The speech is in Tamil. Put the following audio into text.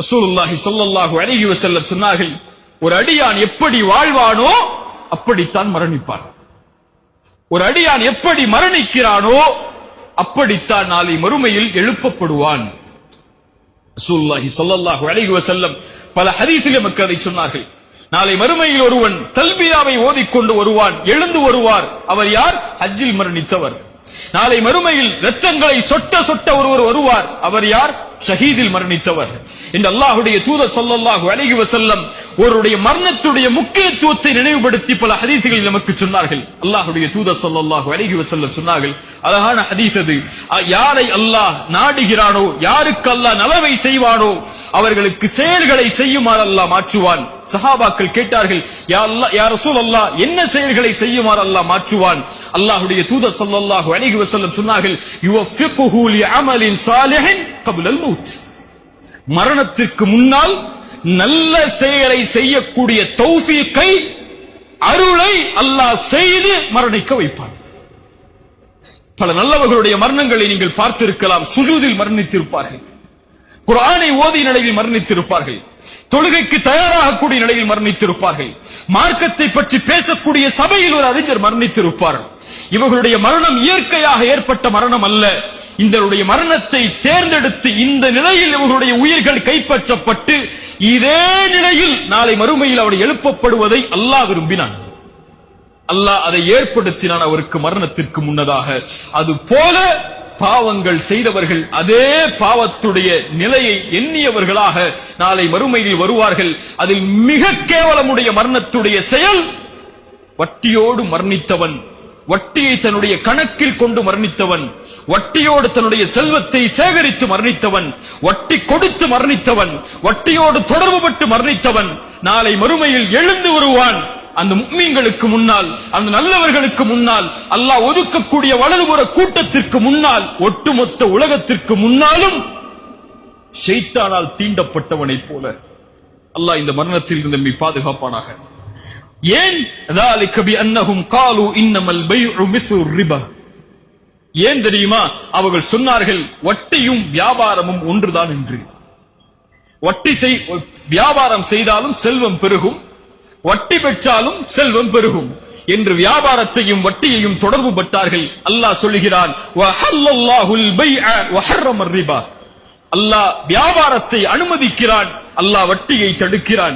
ரசூலுல்லாஹி ஸல்லல்லாஹு அலைஹி வஸல்லம் சொன்னார்கள், ஒரு அடியான் எப்படி வாழ்வானோ அப்படித்தான் மரணிப்பான். ஒரு அடியான் எப்படி மரணிக்கிறானோ அப்படித்தான் நாளை மறுமையில் எழுப்பப்படுவான். ரசூலுல்லாஹி ஸல்லல்லாஹு அலைஹி வஸல்லம் பல ஹதீஸில் நமக்கு அதை சொன்னார்கள். நாளை மறுமையில் ஒருவன் தல்பியாவை ஓதிக்கொண்டு வருவான், எழுந்து வருவார். அவர் யார்? ஹஜ்ஜில் மரணித்தவர். நாளை மறுமையில் இரத்தங்களை சொட்ட சொட்ட ஒருவர் வருவார். அவர் யார்? ஷஹீதில் மரணித்தவர். இந்த அல்லாஹ்வுடைய தூதர் ஸல்லல்லாஹு அலைஹி வஸல்லம் ஒருவருடைய மரணத்துடைய முக்கியத்துவத்தை நினைவுபடுத்தி பல ஹதீஸ்களில் நமக்கு சொன்னார்கள். அல்லாஹ்வுடைய தூதர் ஸல்லல்லாஹு அலைஹி வஸல்லம் சொன்னார்கள், அழகான ஹதீஸ் அது. யாரை அல்லாஹ் நாடுகிறானோ, யாருக்கு அல்லாஹ் நலவை செய்வானோ அவர்களுக்கு செயல்களை செய்யுமாறு அல்லாஹ் மாற்றுவான். சஹாபாக்கள் கேட்டார்கள், யா அல்லாஹ், யா ரசூலல்லாஹ், என்ன செயல்களை செய்யுமாறு அல்லாஹ் மாற்றுவான்? அல்லாஹ்வுடைய தூதர் ஸல்லல்லாஹு அலைஹி வஸல்லம் சொன்னார்கள், யுவஃபிகுஹு லிஅமலின் ஸாலிஹின் கப்லல் மௌத். மரணத்திற்கு முன்னால் நல்ல செயலை செய்யக்கூடிய தௌஃபீக்கை, அருளை அல்லாஹ் செய்து மரணிக்க வைப்பான். பல நல்லவர்களுடைய மரணங்களை நீங்கள் பார்த்திருக்கலாம். சுஜூதில் மரணித்திருப்பார்கள், குர்ஆனை ஓதிய நிலையில் மரணித்திருப்பார்கள், தொழுகைக்கு தயாராகக்கூடிய நிலையில் மரணித்திருப்பார்கள், மார்க்கத்தை பற்றி பேசக்கூடிய சபையில் ஒரு அறிஞர் மரணித்திருப்பார்கள். இவர்களுடைய மரணம் இயற்கையாக ஏற்பட்ட மரணம் அல்ல. இவருடைய மரணத்தை தேர்ந்தெடுத்து இந்த நிலையில் இவர்களுடைய உயிர்கள் கைப்பற்றப்பட்டு இதே நிலையில் நாளை மறுமையில் அவர் எழுப்பப்படுவதை அல்லாஹ் விரும்பினான். அல்லாஹ் அதை ஏற்படுத்தினான் அவருக்கு மரணத்திற்கு முன்னதாக. அது போல பாவங்கள் செய்தவர்கள் அதே பாவத்துடைய நிலையை எண்ணியவர்களாக நாளை மறுமையில் வருவார்கள். அதில் மிக கேவலமுடைய மரணத்துடைய செயல் வட்டியோடு மரணித்தவன், வட்டியை தன்னுடைய கணக்கில் கொண்டு மரணித்தவன், வட்டியோடு தன்னுடைய செல்வத்தை சேகரித்து மரணித்தவன், வட்டி கொடுத்து மரணித்தவன், வட்டியோடு தொடர்பு பட்டு மரணித்தவன் நாளை மறுமையில் எழுந்து வருவான். அந்த முஃமின்களுக்கு முன்னால், அந்த நல்லவர்களுக்கு முன்னால், அல்லாஹ் ஒதுக்கக்கூடிய வலதுபுற கூட்டத்திற்கு முன்னால், ஒட்டுமொத்த உலகத்திற்கு முன்னாலும் ஷைத்தானால் தீண்டப்பட்டவனை போல. அல்லாஹ் இந்த மரணத்தில் இருந்து நம்மை பாதுகாப்பானாக. ஏன்? ذلك بأنهم قالوا إنما البيع مثل الربا. ஏன் தெரியுமா? அவர்கள் சொன்னார்கள், வட்டியும் வியாபாரமும் ஒன்றுதான் என்று. வியாபாரம் செய்தாலும் செல்வம் பெருகும், வட்டி பெற்றாலும் செல்வம் பெருகும் என்று வியாபாரத்தையும் வட்டியையும் தொடர்பு பட்டார்கள். அல்லாஹ் சொல்லுகிறான், வஹல்லல்லாஹுல் பைஅ வஹர்ரம ரிபா. அல்லாஹ் வியாபாரத்தை அனுமதிக்கிறான், அல்லாஹ் வட்டியை தடுக்கிறான்.